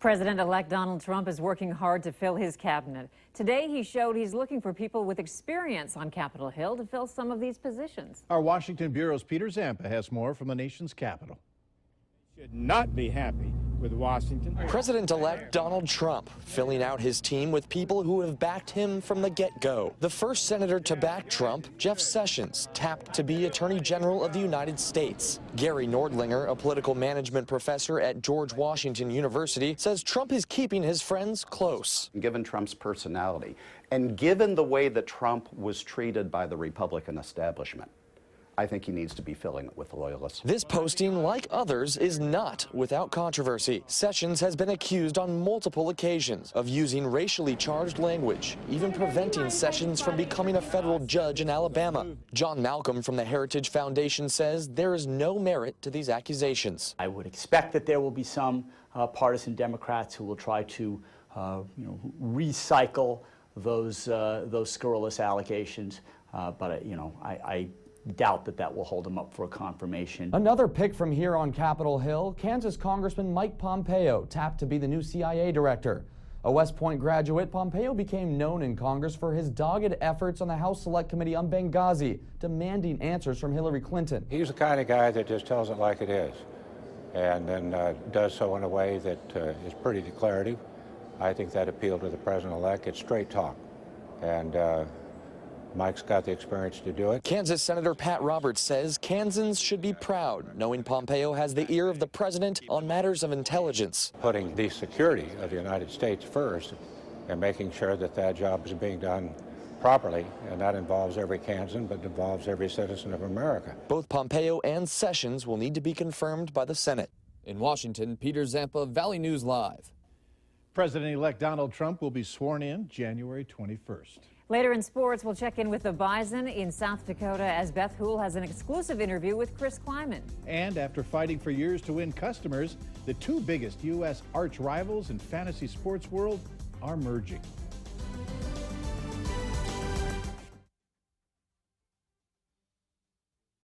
President-elect Donald Trump is working hard to fill his cabinet. Today, he showed he's looking for people with experience on Capitol Hill to fill some of these positions. Our Washington Bureau's Peter Zampa has more from the nation's capital. Should not be happy with Washington. President-elect Donald Trump filling out his team with people who have backed him from the get-go. The first senator to back Trump, Jeff Sessions, tapped to be Attorney General of the United States. Gary Nordlinger, a political management professor at George Washington University, says Trump is keeping his friends close. Given Trump's personality and given the way that Trump was treated by the Republican establishment, I think he needs to be filling it with loyalists. This posting, like others, is not without controversy. Sessions has been accused on multiple occasions of using racially charged language, even preventing Sessions from becoming a federal judge in Alabama. John Malcolm from the Heritage Foundation says there is no merit to these accusations. I would expect that there will be some partisan Democrats who will try to recycle those scurrilous allegations, but I doubt that will hold him up for a confirmation. Another pick from here on Capitol Hill, Kansas Congressman Mike Pompeo tapped to be the new CIA director. A West Point graduate, Pompeo became known in Congress for his dogged efforts on the House Select Committee on Benghazi, demanding answers from Hillary Clinton. He's the kind of guy that just tells it like it is, and then does so in a way that is pretty declarative. I think that appealed to the president-elect. It's straight talk, and Mike's got the experience to do it. Kansas Senator Pat Roberts says Kansans should be proud, knowing Pompeo has the ear of the president on matters of intelligence. Putting the security of the United States first and making sure that that job is being done properly, and that involves every Kansan, but involves every citizen of America. Both Pompeo and Sessions will need to be confirmed by the Senate. In Washington, Peter Zampa, Valley News Live. President-elect Donald Trump will be sworn in January 21st. Later in sports, we'll check in with the Bison in South Dakota as Beth Hool has an exclusive interview with Chris Kleiman. And after fighting for years to win customers, the two biggest U.S. arch rivals in fantasy sports world are merging.